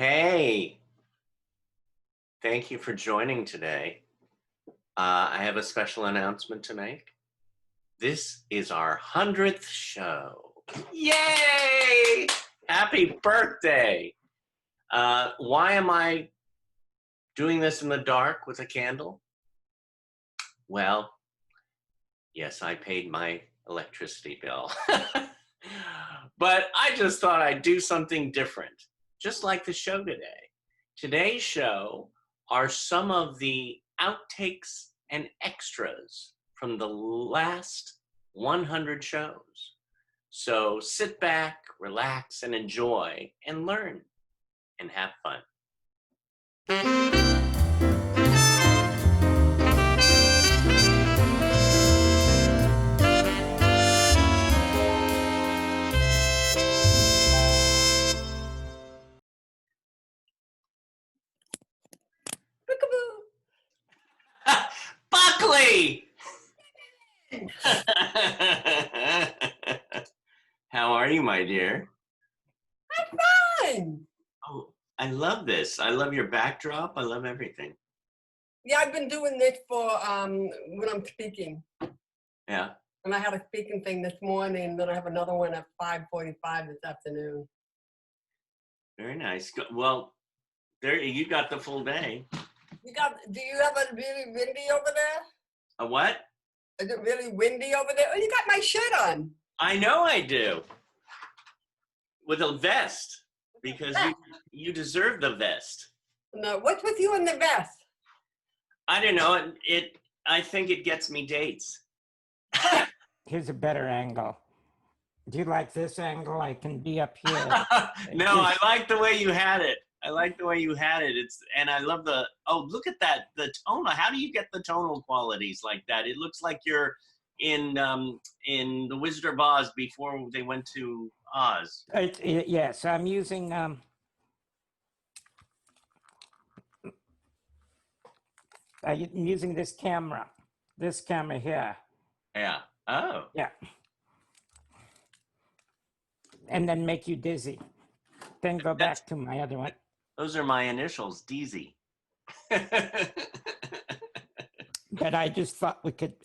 Hey, thank you for joining today. I have a special announcement to make. This is our 100th show. Yay! Happy birthday! Why am I doing this in the dark with a candle? Well, yes, I paid my electricity bill. But I just thought I'd do something different, just like the show today. Today's show are some of the outtakes and extras from the last 100 shows. So sit back, relax, and enjoy, and learn, and have fun. Buckley! How are you, my dear? I'm fine. Oh, I love this. I love your backdrop. I love everything. Yeah, I've been doing this for when I'm speaking. Yeah. And I had a speaking thing this morning, then I have another one at 5:45 this afternoon. Very nice. Well, there you got the full day. Do you have a really windy over there? A what? Is it really windy over there? Oh, you got my shirt on. I know I do. With a vest, because you deserve the vest. No, what's with you in the vest? I don't know. I think it gets me dates. Here's a better angle. Do you like this angle? I can be up here. No, I like the way you had it. I like the way you had it. And I love oh, look at that, the tonal. How do you get the tonal qualities like that? It looks like you're in The Wizard of Oz before they went to Oz. Yes, I'm using this camera here. Yeah. Oh. Yeah. And then make you dizzy. Then go back to my other one. Those are my initials, DZ. But I just thought we could,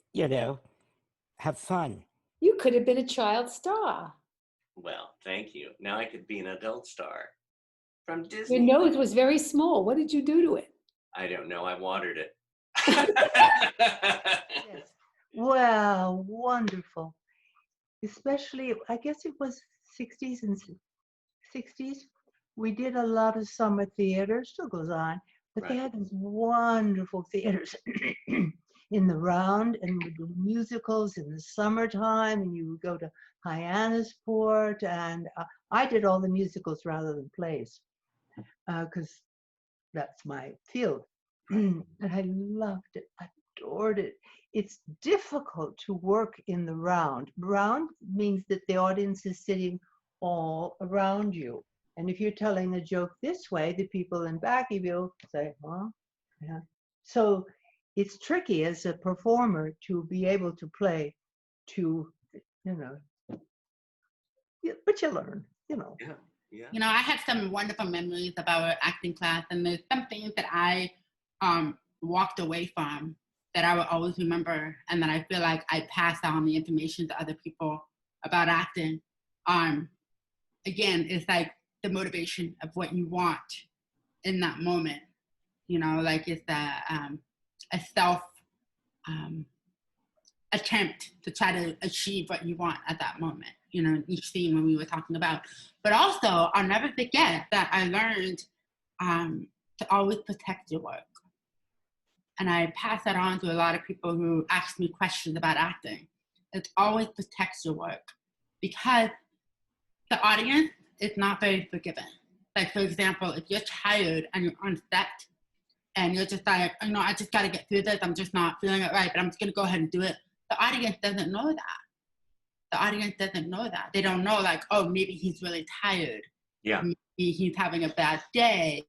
have fun. You could have been a child star. Well, thank you. Now I could be an adult star from Disney. Your nose was very small. What did you do to it? I don't know. I watered it. Yes. Well, wonderful. Especially, I guess it was 60s and 60s. We did a lot of summer theater, still goes on, but they had these wonderful theaters in the round, and we do musicals in the summertime, and you would go to Hyannisport, and I did all the musicals rather than plays, because that's my field. And I loved it, adored it. It's difficult to work in the round. Round means that the audience is sitting all around you. And if you're telling a joke this way, the people in back of you say, huh? Yeah. So it's tricky as a performer to be able to play to, but you learn, Yeah. I had some wonderful memories about our acting class, and there's some things that I walked away from that I will always remember, and that I feel like I pass on the information to other people about acting. Again, it's like the motivation of what you want in that moment. Like it's a self attempt to try to achieve what you want at that moment, in each scene when we were talking about. But also, I'll never forget that I learned to always protect your work. And I pass that on to a lot of people who ask me questions about acting. It's always protect your work, because the audience is not very forgiving. Like, for example, if you're tired and you're on set and you're just like, I just gotta get through this, I'm just not feeling it right, but I'm just gonna go ahead and do it. The audience doesn't know that. The audience doesn't know that. They don't know, like, oh, maybe he's really tired. Yeah. Maybe he's having a bad day.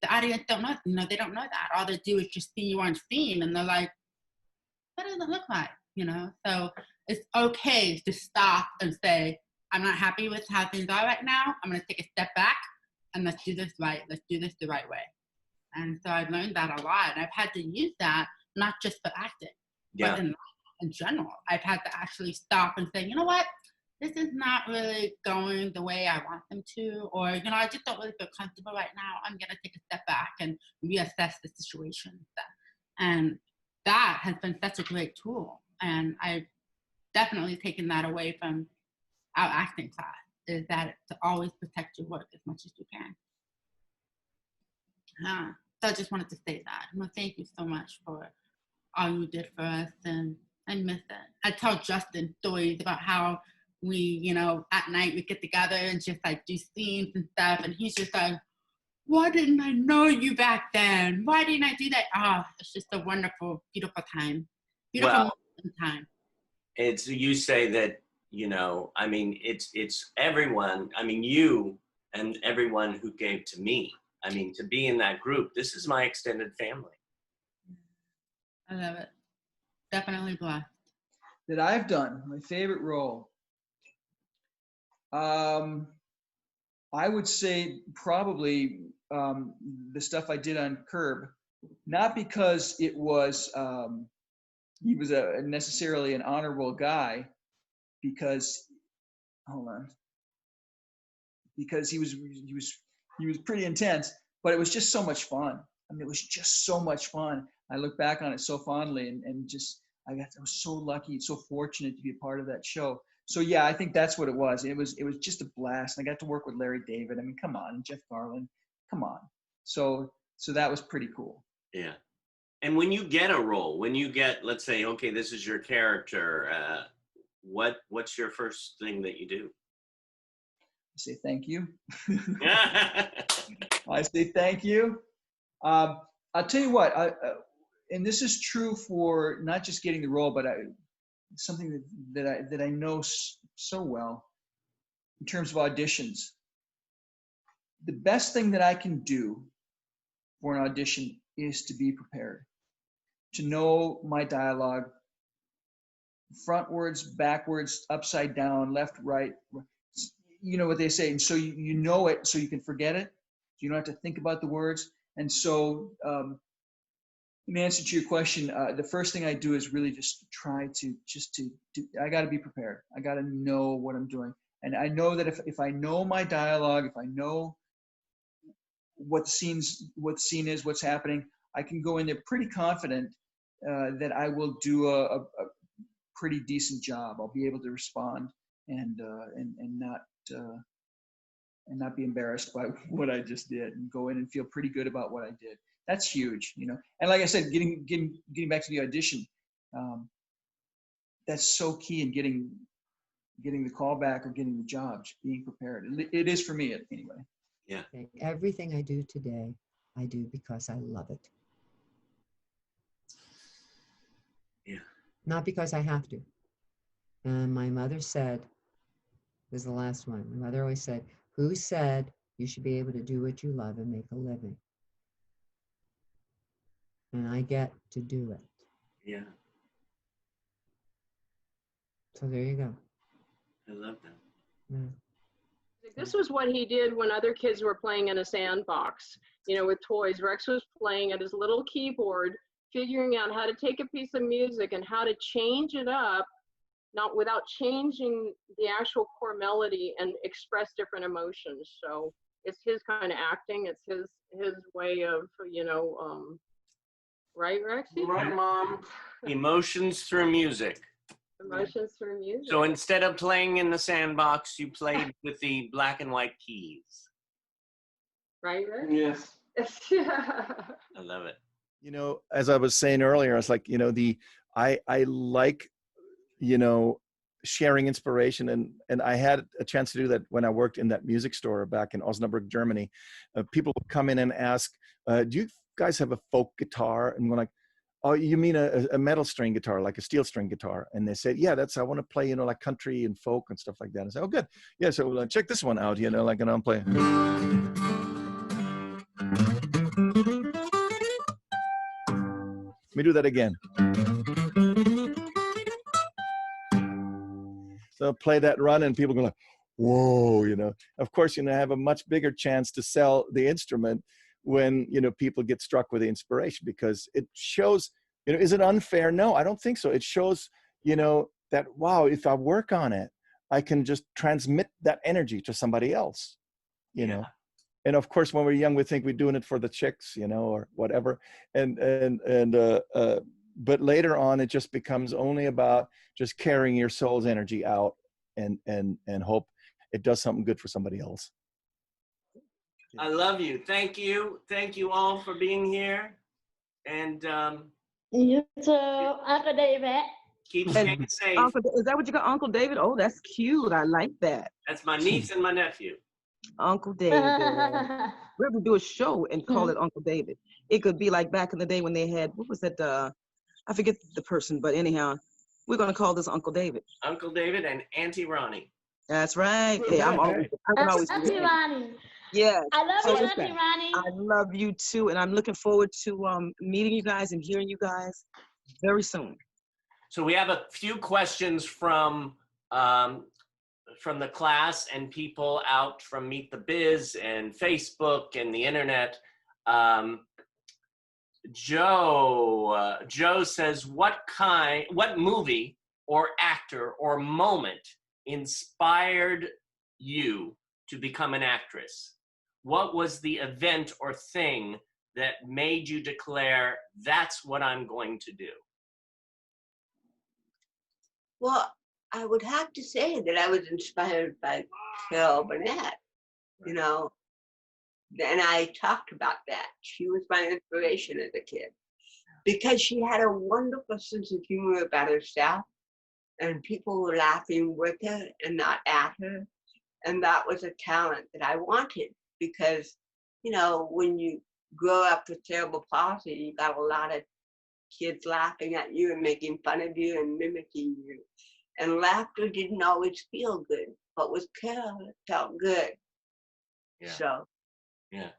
The audience don't know, they don't know that. All they do is just see you on scene, and they're like, what does it look like, So it's okay to stop and say, I'm not happy with how things are right now. I'm gonna take a step back and let's do this right. Let's do this the right way. And so I've learned that a lot. And I've had to use that not just for acting, Yeah. but in general. I've had to actually stop and say, you know what? This is not really going the way I want them to, or, you know, I just don't really feel comfortable right now. I'm going to take a step back and reassess the situation. And that has been such a great tool. And I've definitely taken that away from our acting class, is that to always protect your work as much as you can. So I just wanted to say that. Well, thank you so much for all you did for us, and I miss it. I tell Justin stories about how we, you know, at night we get together and just like do scenes and stuff, and he's just like, why didn't I know you back then? Why didn't I do that? Ah, it's just a wonderful, beautiful time. Beautiful Well, time. It's, you say that, you know, I mean, it's everyone, I mean, you and everyone who gave to me. I mean, to be in that group, this is my extended family. I love it. Definitely blessed. That I've done, my favorite role. I would say probably the stuff I did on Curb, not because it was he was necessarily an honorable guy, because because he was pretty intense, but it was just so much fun. I mean, it was just so much fun. I look back on it so fondly, and just I was so lucky, so fortunate to be a part of that show. So yeah, I think that's what it was. It was just a blast. And I got to work with Larry David. I mean, come on, Jeff Garland, come on. So that was pretty cool. Yeah. And when you get a role, when you get, let's say, okay, this is your character, what's your first thing that you do? I say thank you. I say thank you. I'll tell you what, and this is true for not just getting the role, but something that I know so well in terms of auditions. The best thing that I can do for an audition is to be prepared, to know my dialogue, frontwards, backwards, upside down, left, right. You know what they say, and so you know it, so you can forget it. You don't have to think about the words. And so, in answer to your question, the first thing I do is really just try to do. I got to be prepared. I got to know what I'm doing, and I know that if I know my dialogue, if I know what the scene is, what's happening, I can go in there pretty confident that I will do a pretty decent job. I'll be able to respond and not be embarrassed by what I just did, and go in and feel pretty good about what I did. That's huge, you know. And like I said, getting back to the audition, that's so key in getting the call back or getting the job, just being prepared. It is for me anyway. Yeah. Everything I do today, I do because I love it. Yeah. Not because I have to. And my mother said, this is the last one. My mother always said, who said you should be able to do what you love and make a living? And I get to do it. Yeah. So there you go. I love that. Yeah. This was what he did when other kids were playing in a sandbox, you know, with toys. Rex was playing at his little keyboard, figuring out how to take a piece of music and how to change it up, not without changing the actual core melody, and express different emotions. So it's his kind of acting. It's his way of, you know, right, Rexy? Right, Mom. Emotions through music. Emotions through music. So instead of playing in the sandbox, you played with the black and white keys. Right, Rex? Yes. I love it. You know, as I was saying earlier, it's like, you know, I like, you know, sharing inspiration, and I had a chance to do that when I worked in that music store back in Osnabrück, Germany. People would come in and ask, do you guys have a folk guitar? And we're like, oh, you mean a metal string guitar, like a steel string guitar? And they said, yeah, I want to play, you know, like country and folk and stuff like that. And I said, oh, good. Yeah, so check this one out, you know, like, and I'm playing. Let me do that again. So play that run, and people go like, whoa, of course, I have a much bigger chance to sell the instrument when, people get struck with the inspiration, because it shows, is it unfair? No, I don't think so. It shows, that, wow, if I work on it, I can just transmit that energy to somebody else, Yeah. And of course, when we're young, we think we're doing it for the chicks, or whatever. But later on, it just becomes only about just carrying your soul's energy out and hope it does something good for somebody else. I love you. Thank you. Thank you all for being here. And You too, Uncle David. keep And staying safe. Uncle, is that what you got, Uncle David? Oh, that's cute. I like that. That's my niece and my nephew. Uncle David. We're going to do a show and call it Uncle David. It could be like back in the day when they had, what was that? I forget the person, but anyhow, we're going to call this Uncle David. Uncle David and Auntie Ronnie. That's right. Hey, I can always Auntie Ronnie. Yeah. I love So you, listen, Auntie Ronnie. I love you too, and I'm looking forward to meeting you guys and hearing you guys very soon. So we have a few questions from the class and people out from Meet the Biz and Facebook and the internet. Joe says, what movie or actor or moment inspired you to become an actress? What was the event or thing that made you declare, that's what I'm going to do? Well, I would have to say that I was inspired by Carole Burnett, and I talked about that. She was my inspiration as a kid because she had a wonderful sense of humor about herself, and people were laughing with her and not at her. And that was a talent that I wanted because, when you grow up with cerebral palsy, you got a lot of kids laughing at you and making fun of you and mimicking you. And laughter didn't always feel good, but with Carole, it felt good. Yeah. So. Yeah.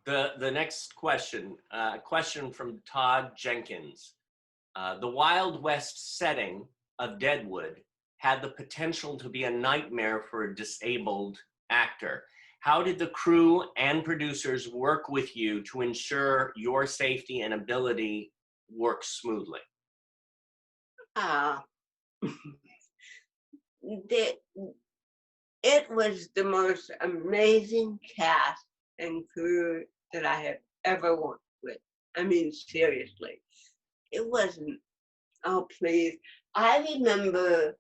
The next question, question from Todd Jenkins. The Wild West setting of Deadwood had the potential to be a nightmare for a disabled actor. How did the crew and producers work with you to ensure your safety and ability work smoothly? It was the most amazing cast and crew that I have ever worked with. I mean, seriously. It wasn't, oh, please. I remember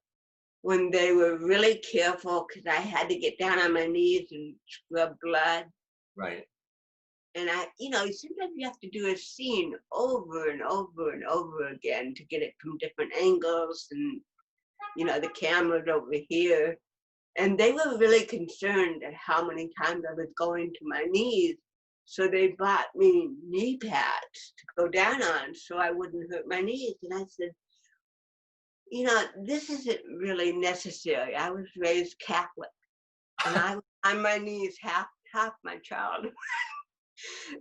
when they were really careful because I had to get down on my knees and scrub blood. Right. And sometimes you have to do a scene over and over and over again to get it from different angles and, the camera's over here. And they were really concerned at how many times I was going to my knees. So they bought me knee pads to go down on so I wouldn't hurt my knees. And I said, this isn't really necessary. I was raised Catholic, and I was on my knees half my childhood.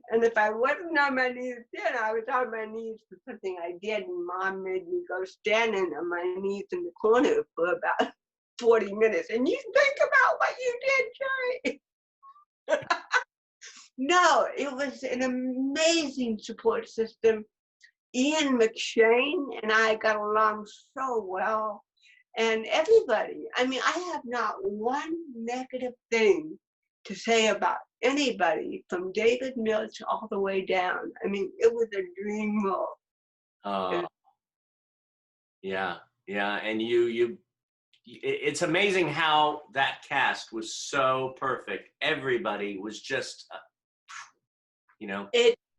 And if I wasn't on my knees then, I was on my knees for something I did, and Mom made me go standing on my knees in the corner for about 40 minutes. And you think about what you did, Jerry. No, it was an amazing support system. Ian McShane and I got along so well, and everybody. I mean, I have not one negative thing to say about anybody, from David Milch all the way down. I mean, it was a dream role. Yeah, and it's amazing how that cast was so perfect. Everybody was just,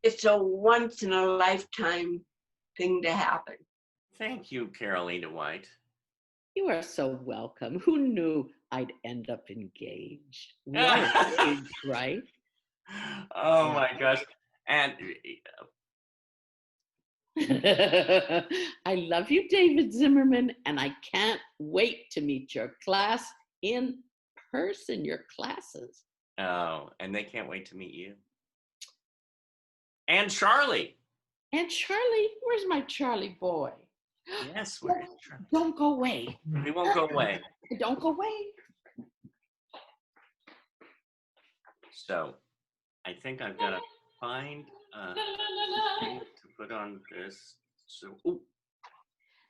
It's a once in a lifetime thing to happen. Thank you, Carolina White. You are so welcome. Who knew I'd end up engaged? We are engaged, right? Oh my gosh. And I love you, David Zimmerman, and I can't wait to meet your class in person, your classes. Oh, and they can't wait to meet you. And Charlie. And Charlie, where's my Charlie boy? Yes, we're Don't go away. we won't go away. Don't go away. So I think I've got to find thing to put on this. So, ooh,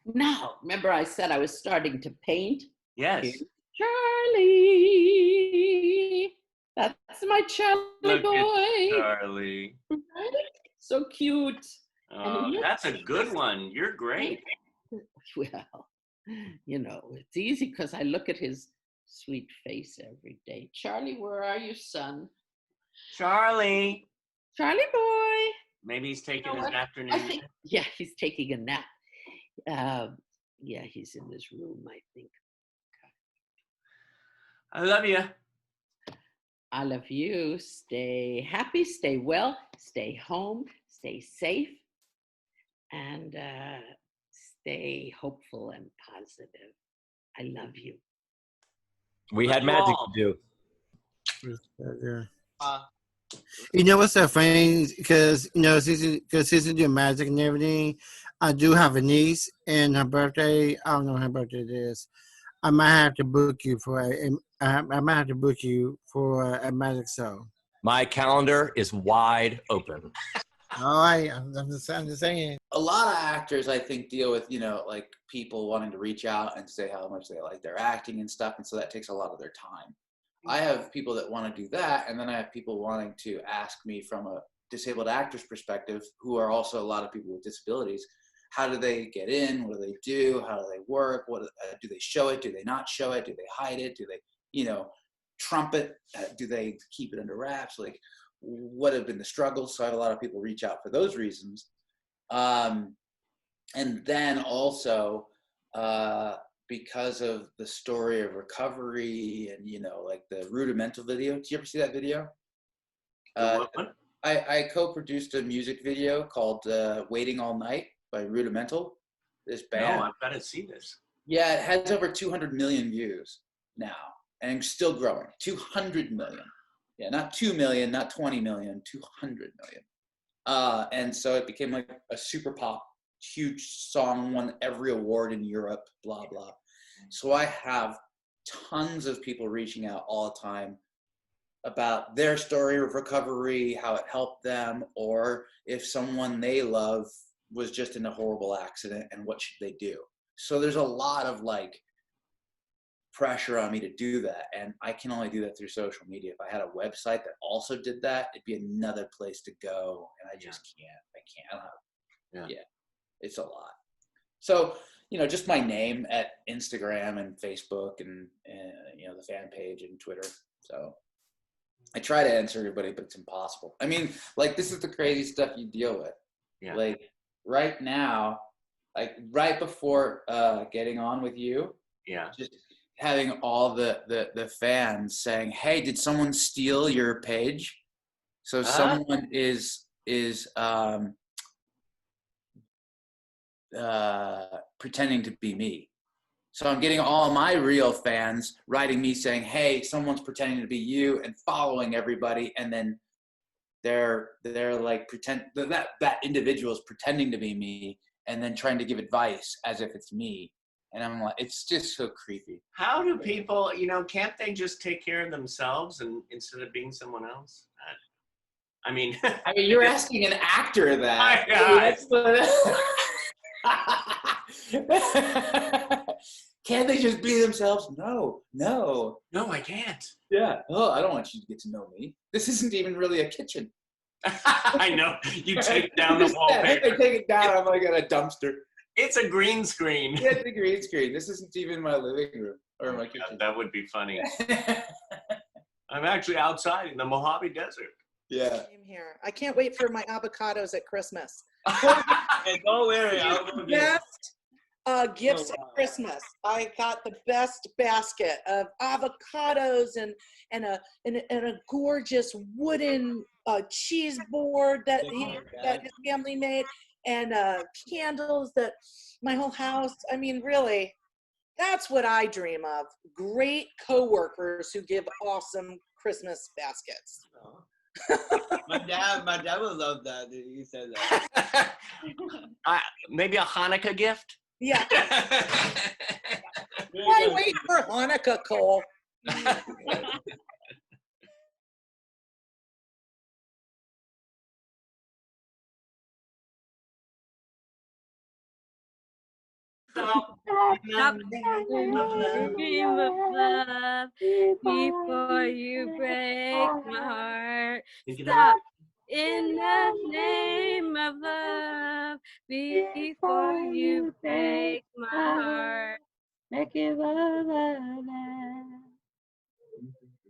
Now, remember I said I was starting to paint? yes. Here's Charlie. That's my Charlie Look boy. at Charlie. So cute. That's a good one. You're great. Well, you know, it's easy because I look at his sweet face every day. Charlie, where are you, son? Charlie. Charlie boy. Maybe he's taking his what? afternoon. I think, yeah, he's taking a nap. Yeah, he's in this room, I think. I love you. I love you. Stay happy, stay well, stay home, stay safe, and stay hopeful and positive. I love you. We Love had you magic all. to do. You know what's so funny? Because since you do magic and everything, I do have a niece, and her birthday. I don't know when her birthday is. I might have to book you for a magic show. My calendar is wide open. All right, I'm just saying. A lot of actors, I think, deal with, like people wanting to reach out and say how much they like their acting and stuff. And so that takes a lot of their time. I have people that want to do that. And then I have people wanting to ask me from a disabled actor's perspective, who are also a lot of people with disabilities. How do they get in? What do they do? How do they work? What do they show it? Do they not show it? Do they hide it? Do they, trumpet? Do they keep it under wraps? Like, what have been the struggles? So I have a lot of people reach out for those reasons. And then also because of the story of recovery and, like the rudimental video. Did you ever see that video? I co-produced a music video called Waiting All Night by Rudimental, this band. No, I've got to see this. Yeah, it has over 200 million views now and still growing. 200 million. Yeah, not 2 million, not 20 million, 200 million. And so it became like a super pop, huge song, won every award in Europe, blah, blah. So I have tons of people reaching out all the time about their story of recovery, how it helped them, or if someone they love was just in a horrible accident and what should they do. So there's a lot of like pressure on me to do that, and I can only do that through social media. If I had a website that also did that, it'd be another place to go, and I just can't. I don't have, yeah, it's a lot. So, just my name at Instagram and Facebook and the fan page and Twitter. So I try to answer everybody, but it's impossible. I mean, like, this is the crazy stuff you deal with. Yeah. Like right now, like right before getting on with you, just having all the fans saying, "Hey, did someone steal your page?" So someone is pretending to be me. So I'm getting all my real fans writing me saying, "Hey, someone's pretending to be you," and following everybody, and then they're like that individual is pretending to be me, and then trying to give advice as if it's me. And I'm like, it's just so creepy. How do people, can't they just take care of themselves and instead of being someone else? I mean, you're asking an actor that. Can't they just be themselves? No, I can't. Yeah. Oh, I don't want you to get to know me. This isn't even really a kitchen. I know. You take down the wallpaper. I take it down. I'm like at a dumpster. It's a green screen. Yeah, it's a green screen. This isn't even my living room or my kitchen. That would be funny. I'm actually outside in the Mojave Desert. Yeah. Same here. I can't wait for my avocados at Christmas. Don't worry. Best gifts at Christmas. I got the best basket of avocados and a gorgeous wooden cheese board that his family made, and candles that my whole house. I mean, really, that's what I dream of. Great coworkers who give awesome Christmas baskets. My dad would love that. You said that. Maybe a Hanukkah gift? Yeah. Why wait for Hanukkah, Cole? Stop dreaming of love before you break my heart. Stop in the name of love before you break my heart. Make it love.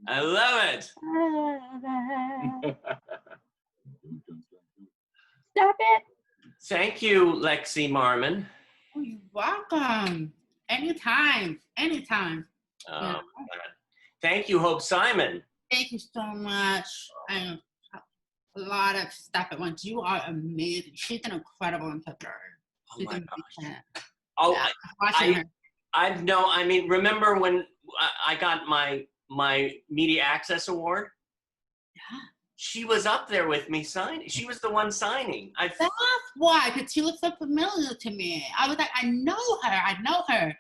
I love it. Stop it. Thank you, Lexi Marman. Oh, you're welcome. Anytime, anytime. Yeah. Thank you, Hope Simon. Thank you so much. And a lot of stuff at once. You are amazing. She's an incredible interpreter. She's my amazing. Oh, Yeah, watching her. I know. I mean, remember when I got my Media Access Award? Yeah. She was up there with me signing. She was the one signing. That's why, because she looks so familiar to me. I was like, I know her. I know her.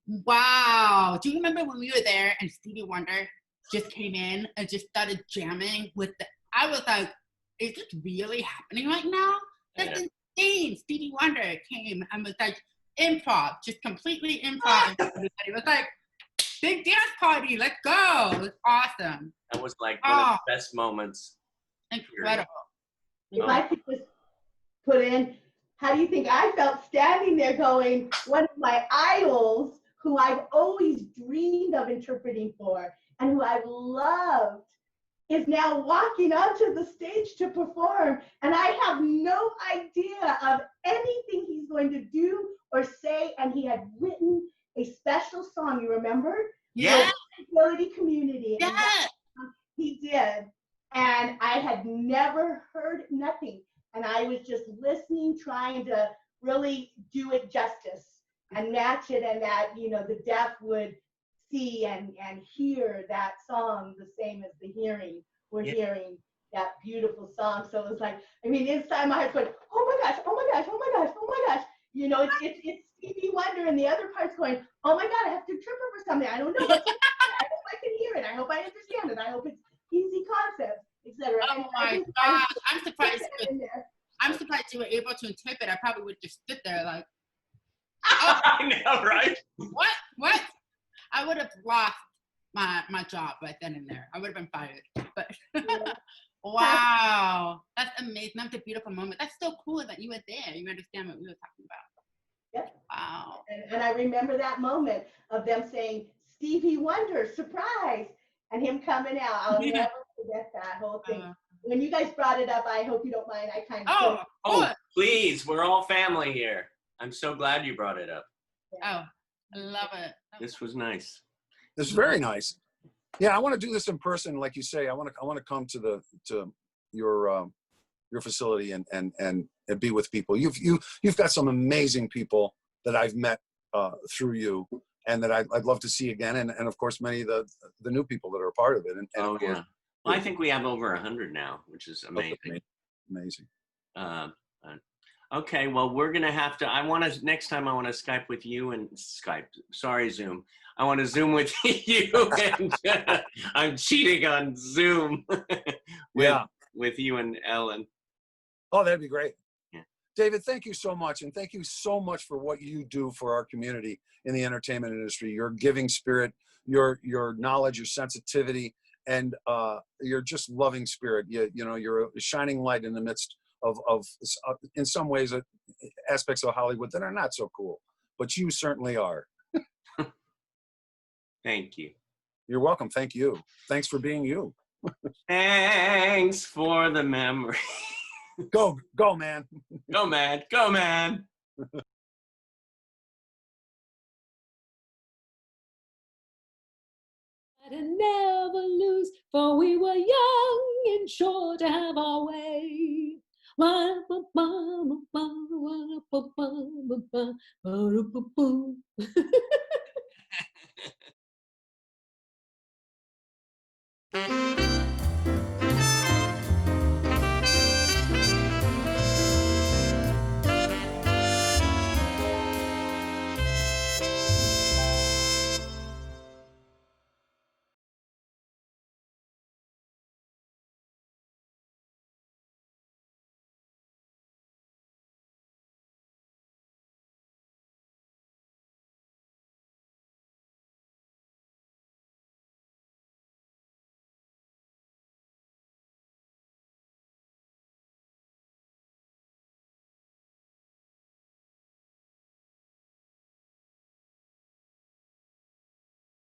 Wow. Do you remember when we were there and Stevie Wonder just came in and just started jamming with the, I was like, is this really happening right now? That's insane. Stevie Wonder came and was like, improv, just completely improv. Everybody was like, big dance party, let's go. It was awesome. That was like one of the best moments. Incredible. If I could just put in, how do you think I felt standing there going, one of my idols who I've always dreamed of interpreting for and who I've loved is now walking onto the stage to perform, and I have no idea of anything he's going to do or say, and he had written a special song, you remember? Yeah. For the disability community. Yeah. And that he did. And I had never heard nothing. And I was just listening, trying to really do it justice and match it, and that, you know, the deaf would see and hear that song the same as the hearing. We're hearing that beautiful song. So it was like, I mean, inside my heart going, oh my gosh, oh my gosh, oh my gosh, oh my gosh. You know, it's Stevie Wonder, and the other part's going, oh my God, I have to interpret for something. I don't know what's going on. I hope I can hear it. I hope I understand it. I hope it's easy concepts, etc. Oh my gosh, I'm surprised. I'm surprised you were able to interpret. I probably would just sit there like, oh. I know, right? What? I would have lost my job right then and there. I would have been fired. But wow, that's amazing. That's a beautiful moment. That's so cool that you were there. You understand what we were talking about. Yep. Wow. And I remember that moment of them saying, Stevie Wonder, surprise, and him coming out. I'll never forget that whole thing. When you guys brought it up, I hope you don't mind. I kind of Oh, please, we're all family here. I'm so glad you brought it up. Oh, I love it. This was nice. It's very nice. Yeah, I want to do this in person, like you say. I want to come to your facility and be with people. You've got some amazing people that I've met through you, and that I'd love to see again, and of course many of the new people that are a part of it. And Oh, of course, yeah. Well, I think we have over 100 now, which is amazing. Amazing. Okay, well, we're gonna have to. Next time I want to Skype with you and Zoom. I want to Zoom with you, and I'm cheating on Zoom with you and Ellen. Oh, that'd be great. Yeah. David, thank you so much, and thank you so much for what you do for our community in the entertainment industry. Your giving spirit, your knowledge, your sensitivity, and your just loving spirit. You know, you're a shining light in the midst of in some ways, aspects of Hollywood that are not so cool, but you certainly are. Thank you. You're welcome. Thank you. Thanks for being you. Thanks for the memory. Go, man. Go, man. Go, man. And never lose, for we were young and sure to have our way.